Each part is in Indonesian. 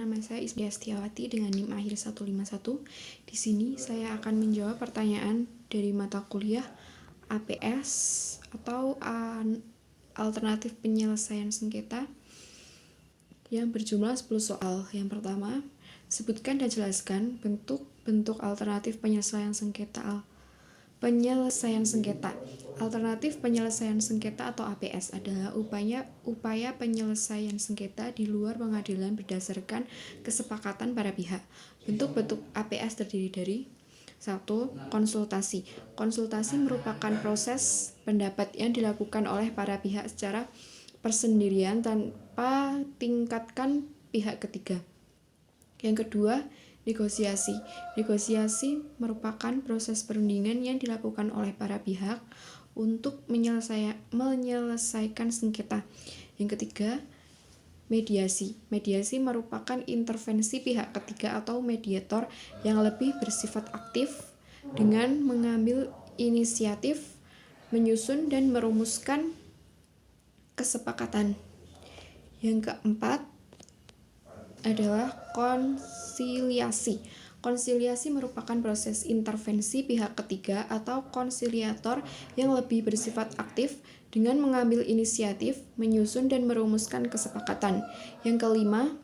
nama saya Isdia Setiawati dengan NIM akhir 151. Di sini saya akan menjawab pertanyaan dari mata kuliah APS atau alternatif penyelesaian sengketa yang berjumlah 10 soal. Yang pertama, sebutkan dan jelaskan bentuk-bentuk alternatif penyelesaian sengketa. Alternatif penyelesaian sengketa atau APS adalah upaya penyelesaian sengketa di luar pengadilan berdasarkan kesepakatan para pihak. Bentuk-bentuk APS terdiri dari 1. Konsultasi. Konsultasi merupakan proses pendapat yang dilakukan oleh para pihak secara persendirian tanpa tingkatkan pihak ketiga. Yang kedua, negosiasi. Negosiasi merupakan proses perundingan yang dilakukan oleh para pihak untuk menyelesaikan sengketa. Yang ketiga, mediasi. Mediasi merupakan intervensi pihak ketiga atau mediator yang lebih bersifat aktif dengan mengambil inisiatif, menyusun dan merumuskan kesepakatan. Yang keempat adalah konsiliasi. Konsiliasi merupakan proses intervensi pihak ketiga atau konsiliator yang lebih bersifat aktif dengan mengambil inisiatif, menyusun dan merumuskan kesepakatan. Yang kelima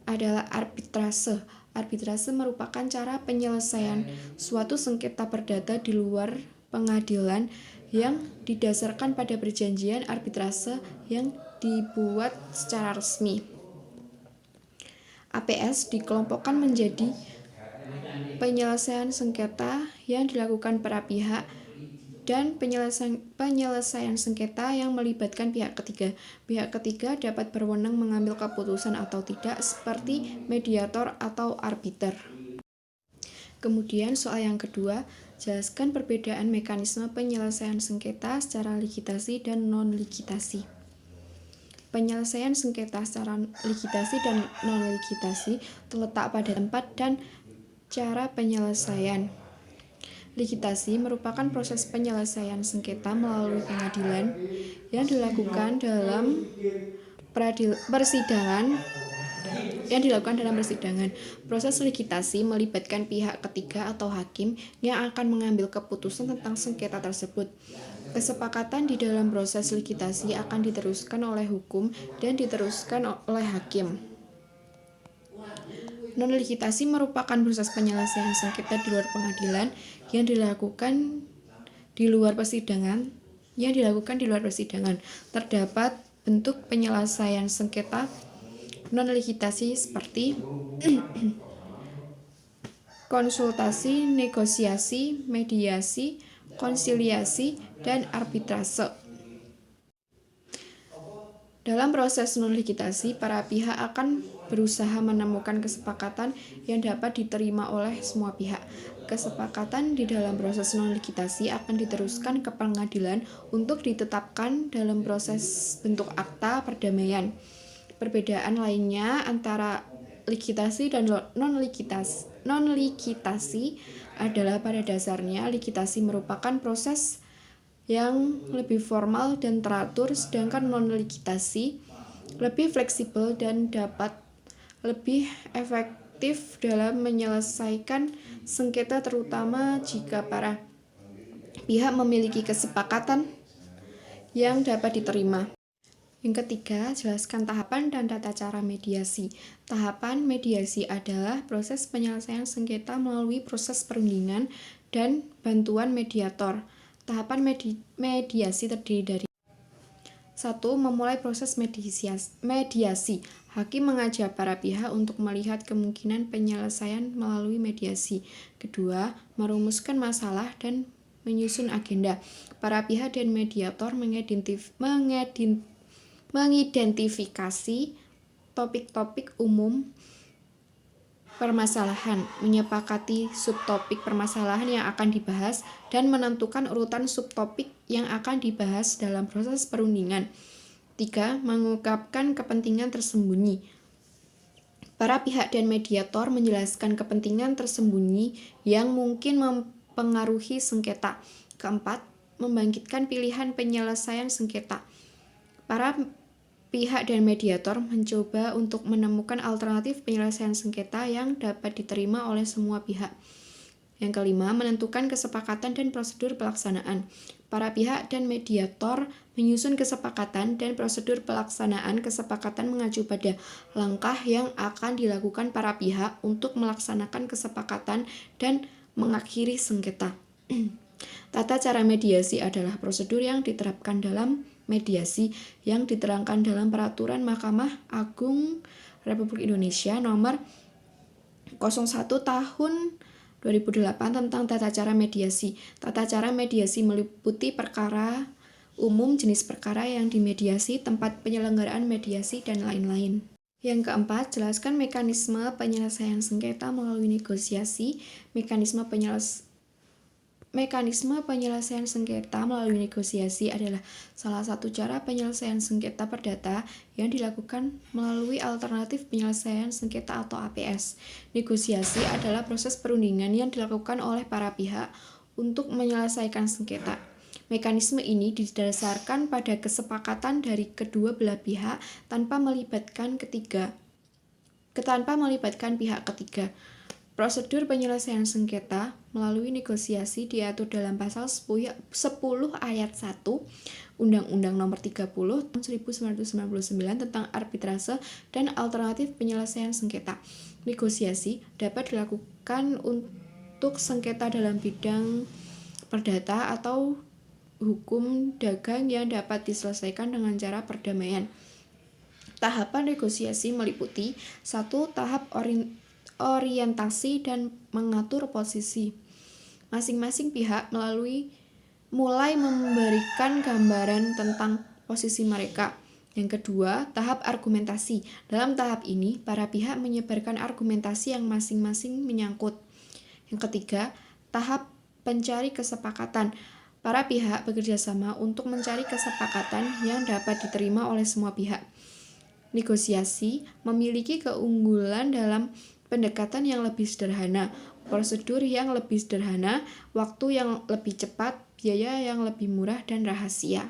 adalah arbitrase. Arbitrase merupakan cara penyelesaian suatu sengketa perdata di luar pengadilan yang didasarkan pada perjanjian arbitrase yang dibuat secara resmi. APS dikelompokkan menjadi penyelesaian sengketa yang dilakukan para pihak dan penyelesaian sengketa yang melibatkan pihak ketiga. Pihak ketiga dapat berwenang mengambil keputusan atau tidak seperti mediator atau arbiter. Kemudian soal yang kedua, jelaskan perbedaan mekanisme penyelesaian sengketa secara ligitasi dan non-ligitasi. Penyelesaian sengketa secara ligitasi dan non-ligitasi terletak pada tempat dan cara penyelesaian. Ligitasi merupakan proses penyelesaian sengketa melalui pengadilan yang dilakukan dalam persidangan. Proses ligitasi melibatkan pihak ketiga atau hakim yang akan mengambil keputusan tentang sengketa tersebut. Kesepakatan di dalam proses ligitasi akan diteruskan oleh hukum dan diteruskan oleh hakim. Non-ligitasi merupakan proses penyelesaian sengketa di luar pengadilan yang dilakukan di luar persidangan. Terdapat bentuk penyelesaian sengketa non-ligitasi seperti konsultasi, negosiasi, mediasi, konsiliasi, dan arbitrase. Dalam proses non-ligitasi, para pihak akan berusaha menemukan kesepakatan yang dapat diterima oleh semua pihak. Kesepakatan di dalam proses non-ligitasi akan diteruskan ke pengadilan untuk ditetapkan dalam proses bentuk akta perdamaian. Perbedaan lainnya antara ligitasi dan non-ligitasi adalah pada dasarnya ligitasi merupakan proses yang lebih formal dan teratur, sedangkan non-ligitasi lebih fleksibel dan dapat lebih efektif dalam menyelesaikan sengketa, terutama jika para pihak memiliki kesepakatan yang dapat diterima. Yang ketiga, jelaskan tahapan dan tata cara mediasi. Tahapan mediasi adalah proses penyelesaian sengketa melalui proses perundingan dan bantuan mediator. Tahapan mediasi terdiri dari 1. Memulai proses mediasi. Hakim mengajak para pihak untuk melihat kemungkinan penyelesaian melalui mediasi. Kedua, merumuskan masalah dan menyusun agenda. Para pihak dan mediator mengidentifikasi topik-topik umum permasalahan, menyepakati subtopik permasalahan yang akan dibahas, dan menentukan urutan subtopik yang akan dibahas dalam proses perundingan. 3. Mengungkapkan kepentingan tersembunyi. Para pihak dan mediator menjelaskan kepentingan tersembunyi yang mungkin mempengaruhi sengketa. Keempat, membangkitkan pilihan penyelesaian sengketa. Para pihak dan mediator mencoba untuk menemukan alternatif penyelesaian sengketa yang dapat diterima oleh semua pihak. Yang kelima, menentukan kesepakatan dan prosedur pelaksanaan. Para pihak dan mediator menyusun kesepakatan dan prosedur pelaksanaan kesepakatan mengacu pada langkah yang akan dilakukan para pihak untuk melaksanakan kesepakatan dan mengakhiri sengketa. Tata cara mediasi adalah prosedur yang diterapkan dalam mediasi yang diterangkan dalam Peraturan Mahkamah Agung Republik Indonesia Nomor 01 Tahun 2008 tentang tata cara mediasi. Tata cara mediasi meliputi perkara umum, jenis perkara yang dimediasi, tempat penyelenggaraan mediasi, dan lain-lain. Yang keempat, jelaskan mekanisme penyelesaian sengketa melalui negosiasi. Mekanisme penyelesaian sengketa melalui negosiasi adalah salah satu cara penyelesaian sengketa perdata yang dilakukan melalui alternatif penyelesaian sengketa atau APS. Negosiasi adalah proses perundingan yang dilakukan oleh para pihak untuk menyelesaikan sengketa. Mekanisme ini didasarkan pada kesepakatan dari kedua belah pihak tanpa melibatkan pihak ketiga. Prosedur penyelesaian sengketa melalui negosiasi diatur dalam pasal 10 ayat 1 Undang-Undang Nomor 30 Tahun 1999 tentang arbitrase dan alternatif penyelesaian sengketa. Negosiasi dapat dilakukan untuk sengketa dalam bidang perdata atau hukum dagang yang dapat diselesaikan dengan cara perdamaian. Tahapan negosiasi meliputi 1. Tahap orientasi dan mengatur posisi. Masing-masing pihak mulai memberikan gambaran tentang posisi mereka. Yang kedua, tahap argumentasi. Dalam tahap ini, para pihak menyebarkan argumentasi yang masing-masing menyangkut. Yang ketiga, tahap pencari kesepakatan. Para pihak bekerja sama untuk mencari kesepakatan yang dapat diterima oleh semua pihak. Negosiasi memiliki keunggulan dalam pendekatan yang lebih sederhana, prosedur yang lebih sederhana, waktu yang lebih cepat, biaya yang lebih murah, dan rahasia.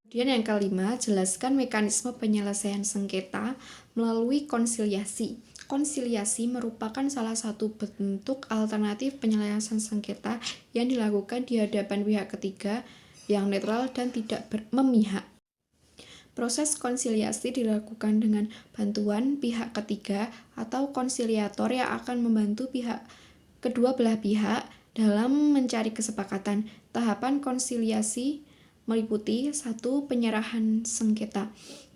Kemudian yang kelima, jelaskan mekanisme penyelesaian sengketa melalui konsiliasi. Konsiliasi merupakan salah satu bentuk alternatif penyelesaian sengketa yang dilakukan di hadapan pihak ketiga yang netral dan tidak memihak. Proses konsiliasi dilakukan dengan bantuan pihak ketiga atau konsiliator yang akan membantu kedua belah pihak dalam mencari kesepakatan. Tahapan konsiliasi meliputi 1. Penyerahan sengketa.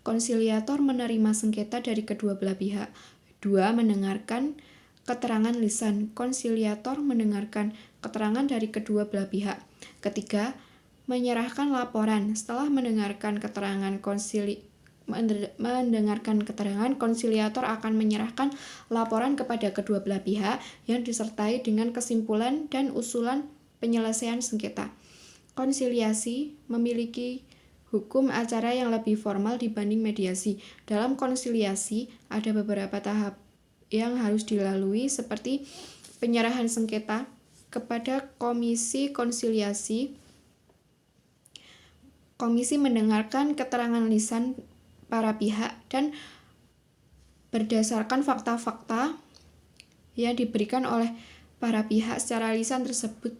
Konsiliator menerima sengketa dari kedua belah pihak. 2. Mendengarkan keterangan lisan. Konsiliator mendengarkan keterangan dari kedua belah pihak. Ketiga, menyerahkan laporan. Setelah mendengarkan keterangan, konsiliator akan menyerahkan laporan kepada kedua belah pihak yang disertai dengan kesimpulan dan usulan penyelesaian sengketa. Konsiliasi memiliki hukum acara yang lebih formal dibanding mediasi. Dalam konsiliasi ada beberapa tahap yang harus dilalui seperti penyerahan sengketa kepada komisi konsiliasi. Komisi mendengarkan keterangan lisan para pihak dan berdasarkan fakta-fakta yang diberikan oleh para pihak secara lisan tersebut,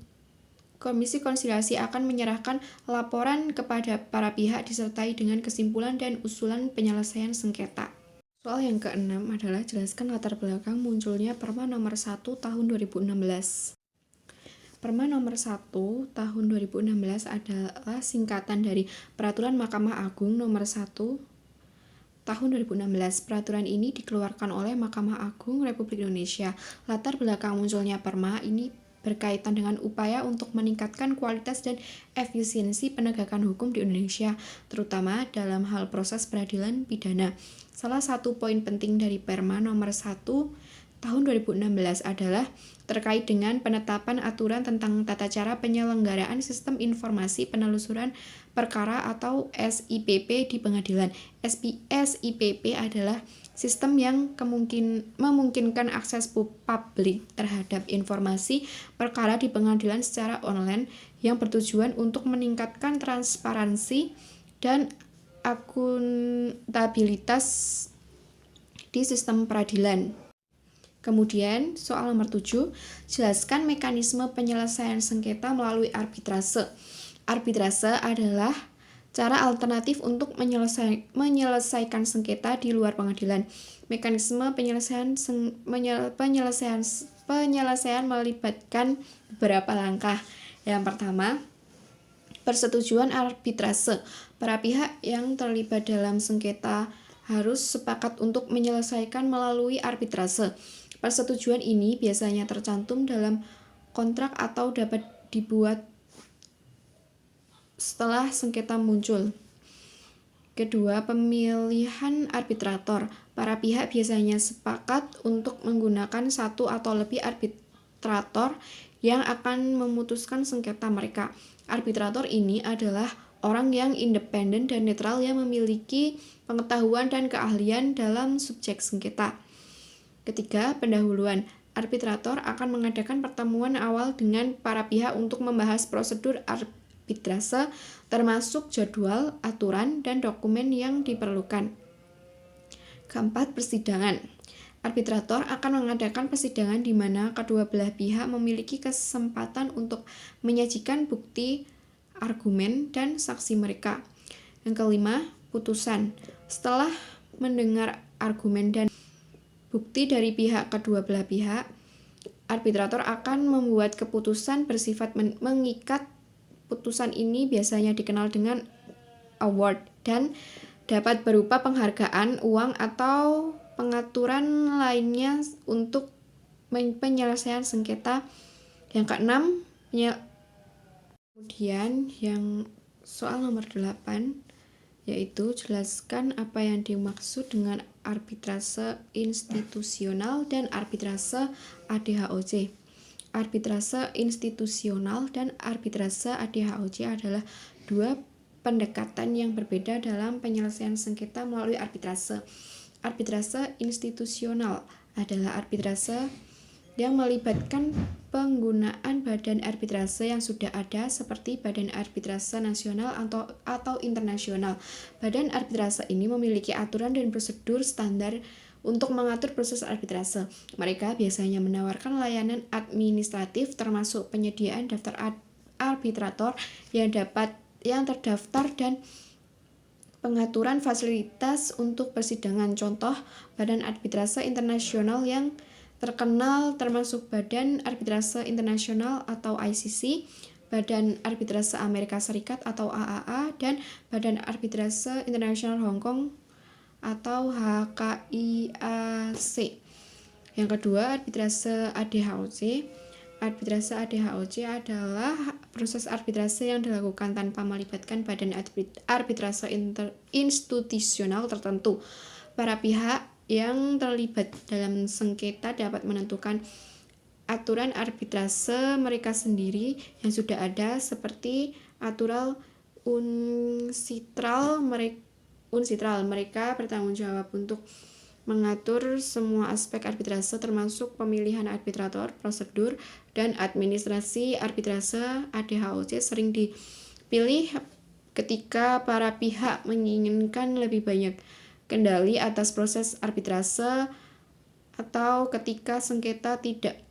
Komisi Konsiliasi akan menyerahkan laporan kepada para pihak disertai dengan kesimpulan dan usulan penyelesaian sengketa. Soal yang keenam adalah jelaskan latar belakang munculnya Perma nomor 1 tahun 2016. Perma nomor 1 tahun 2016 adalah singkatan dari Peraturan Mahkamah Agung nomor 1 tahun 2016. Peraturan ini dikeluarkan oleh Mahkamah Agung Republik Indonesia. Latar belakang munculnya Perma ini berkaitan dengan upaya untuk meningkatkan kualitas dan efisiensi penegakan hukum di Indonesia, terutama dalam hal proses peradilan pidana. Salah satu poin penting dari Perma nomor 1 tahun 2016 adalah terkait dengan penetapan aturan tentang tata cara penyelenggaraan Sistem Informasi Penelusuran Perkara atau SIPP di pengadilan. SIPP adalah sistem yang memungkinkan akses publik terhadap informasi perkara di pengadilan secara online yang bertujuan untuk meningkatkan transparansi dan akuntabilitas di sistem peradilan. Kemudian, soal nomor 7, jelaskan mekanisme penyelesaian sengketa melalui arbitrase. Arbitrase adalah cara alternatif untuk menyelesaikan sengketa di luar pengadilan. Mekanisme penyelesaian melibatkan beberapa langkah. Yang pertama, persetujuan arbitrase. Para pihak yang terlibat dalam sengketa harus sepakat untuk menyelesaikan melalui arbitrase. Persetujuan ini biasanya tercantum dalam kontrak atau dapat dibuat setelah sengketa muncul. Kedua, pemilihan arbitrator. Para pihak biasanya sepakat untuk menggunakan satu atau lebih arbitrator yang akan memutuskan sengketa mereka. Arbitrator ini adalah orang yang independen dan netral yang memiliki pengetahuan dan keahlian dalam subjek sengketa. Ketiga, pendahuluan. Arbitrator akan mengadakan pertemuan awal dengan para pihak untuk membahas prosedur arbitrase, termasuk jadwal, aturan, dan dokumen yang diperlukan. Keempat, persidangan. Arbitrator akan mengadakan persidangan di mana kedua belah pihak memiliki kesempatan untuk menyajikan bukti, argumen, dan saksi mereka. Yang kelima, putusan. Setelah mendengar argumen dan bukti dari kedua belah pihak, arbitrator akan membuat keputusan bersifat mengikat. Putusan ini biasanya dikenal dengan award dan dapat berupa penghargaan, uang, atau pengaturan lainnya untuk penyelesaian sengketa. Yang keenam, kemudian yang soal nomor 8, yaitu jelaskan apa yang dimaksud dengan arbitrase institusional dan arbitrase ADHOC. Arbitrase institusional dan arbitrase ADHOC adalah dua pendekatan yang berbeda dalam penyelesaian sengketa melalui arbitrase. Arbitrase institusional adalah arbitrase yang melibatkan penggunaan badan arbitrase yang sudah ada seperti badan arbitrase nasional atau internasional. Badan arbitrase ini memiliki aturan dan prosedur standar untuk mengatur proses arbitrase. Mereka biasanya menawarkan layanan administratif termasuk penyediaan daftar arbitrator yang terdaftar dan pengaturan fasilitas untuk persidangan. Contoh, badan arbitrase internasional yang terkenal termasuk Badan Arbitrase Internasional atau ICC, Badan Arbitrase Amerika Serikat atau AAA, dan Badan Arbitrase Internasional Hong Kong atau HKIAC. Yang kedua, arbitrase ADHOC. Arbitrase ADHOC adalah proses arbitrase yang dilakukan tanpa melibatkan badan arbitrase institusional tertentu. Para pihak yang terlibat dalam sengketa dapat menentukan aturan arbitrase mereka sendiri yang sudah ada, seperti aturan unsitral. Mereka bertanggung jawab untuk mengatur semua aspek arbitrase termasuk pemilihan arbitrator, prosedur, dan administrasi. Arbitrase ADHOC sering dipilih ketika para pihak menginginkan lebih banyak kendali atas proses arbitrase atau ketika sengketa tidak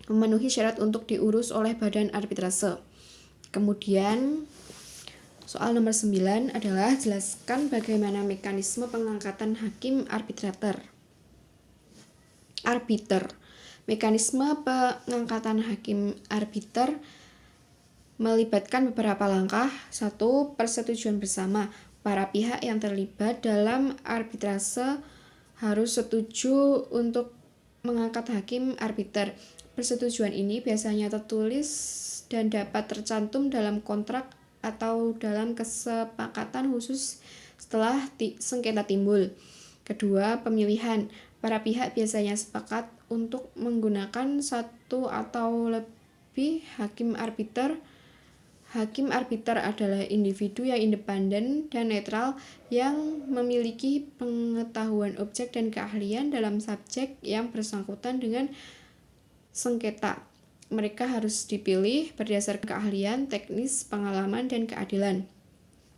memenuhi syarat untuk diurus oleh badan arbitrase. Kemudian soal nomor 9 adalah jelaskan bagaimana mekanisme pengangkatan hakim arbiter. Mekanisme pengangkatan hakim arbiter melibatkan beberapa langkah. 1. Persetujuan bersama. Para pihak yang terlibat dalam arbitrase harus setuju untuk mengangkat hakim arbiter. Persetujuan ini biasanya tertulis dan dapat tercantum dalam kontrak atau dalam kesepakatan khusus setelah sengketa timbul. Kedua, pemilihan. Para pihak biasanya sepakat untuk menggunakan satu atau lebih hakim arbiter. Hakim arbiter adalah individu yang independen dan netral yang memiliki pengetahuan objek dan keahlian dalam subjek yang bersangkutan dengan sengketa. Mereka harus dipilih berdasarkan keahlian, teknis, pengalaman, dan keadilan.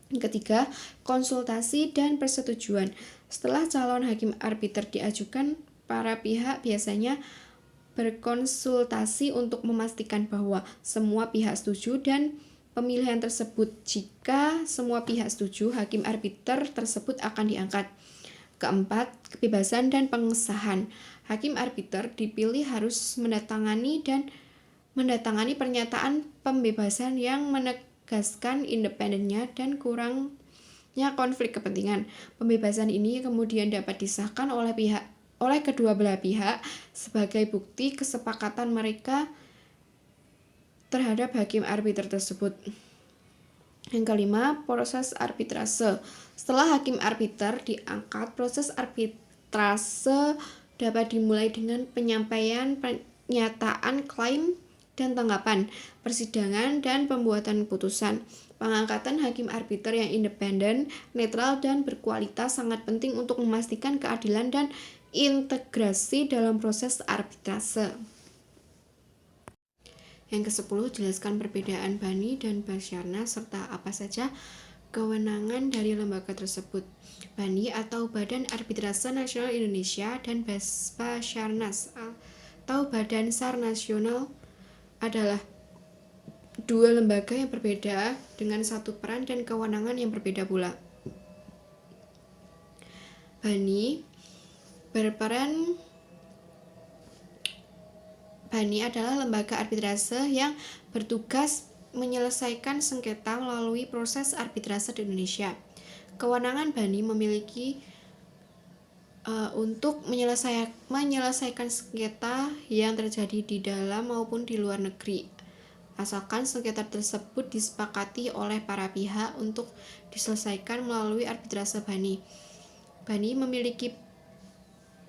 Yang ketiga, konsultasi dan persetujuan. Setelah calon hakim arbiter diajukan, para pihak biasanya berkonsultasi untuk memastikan bahwa semua pihak setuju dan pemilihan tersebut. Jika semua pihak setuju, hakim arbiter tersebut akan diangkat. Keempat, kebebasan dan pengesahan. Hakim arbiter dipilih harus mendatangani pernyataan pembebasan yang menegaskan independennya dan kurangnya konflik kepentingan. Pembebasan ini kemudian dapat disahkan oleh kedua belah pihak sebagai bukti kesepakatan mereka terhadap hakim arbiter tersebut. Yang kelima, proses arbitrase. Setelah hakim arbiter diangkat, proses arbitrase dapat dimulai dengan penyampaian pernyataan klaim dan tanggapan, persidangan, dan pembuatan putusan. Pengangkatan hakim arbiter yang independen, netral, dan berkualitas sangat penting untuk memastikan keadilan dan integrasi dalam proses arbitrase. Yang ke-10, jelaskan perbedaan Bani dan Basarnas serta apa saja kewenangan dari lembaga tersebut. Bani atau Badan Arbitrase Nasional Indonesia dan Basarnas atau Badan SAR Nasional adalah dua lembaga yang berbeda dengan satu peran dan kewenangan yang berbeda pula. Bani adalah lembaga arbitrase yang bertugas menyelesaikan sengketa melalui proses arbitrase di Indonesia. Kewenangan Bani memiliki untuk menyelesaikan sengketa yang terjadi di dalam maupun di luar negeri, asalkan sengketa tersebut disepakati oleh para pihak untuk diselesaikan melalui arbitrase Bani. Bani memiliki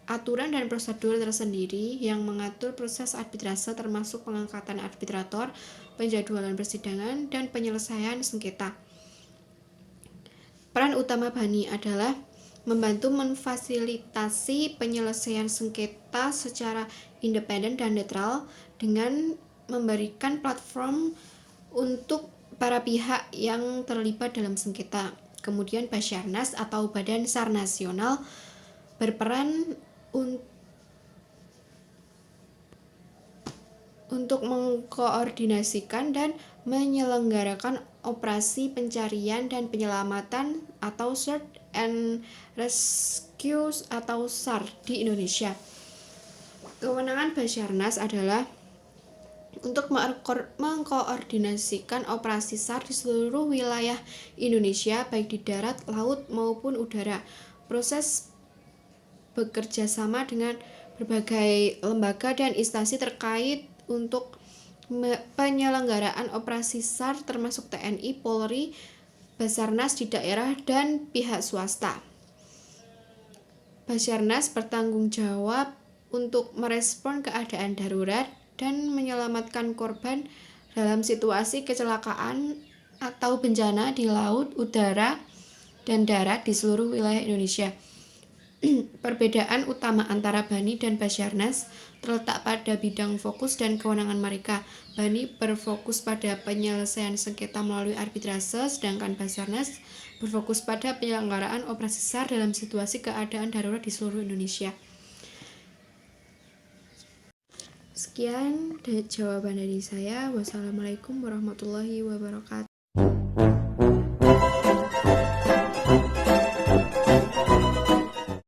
aturan dan prosedur tersendiri yang mengatur proses arbitrase termasuk pengangkatan arbitrator, penjadwalan persidangan, dan penyelesaian sengketa. Peran utama Bani adalah membantu memfasilitasi penyelesaian sengketa secara independen dan netral dengan memberikan platform untuk para pihak yang terlibat dalam sengketa. Kemudian Basarnas atau Badan SAR Nasional berperan untuk mengkoordinasikan dan menyelenggarakan operasi pencarian dan penyelamatan atau Search and Rescue atau SAR di Indonesia. Kewenangan Basarnas adalah untuk mengkoordinasikan operasi SAR di seluruh wilayah Indonesia, baik di darat, laut, maupun udara. Proses bekerja sama dengan berbagai lembaga dan instansi terkait untuk penyelenggaraan operasi SAR termasuk TNI, Polri, Basarnas di daerah, dan pihak swasta. Basarnas bertanggung jawab untuk merespon keadaan darurat dan menyelamatkan korban dalam situasi kecelakaan atau bencana di laut, udara, dan darat di seluruh wilayah Indonesia. Perbedaan utama antara Bani dan Basarnas terletak pada bidang fokus dan kewenangan mereka. Bani berfokus pada penyelesaian sengketa melalui arbitrase, sedangkan Basarnas berfokus pada penyelenggaraan operasi SAR dalam situasi keadaan darurat di seluruh Indonesia. Sekian jawaban dari saya. Wassalamualaikum warahmatullahi wabarakatuh.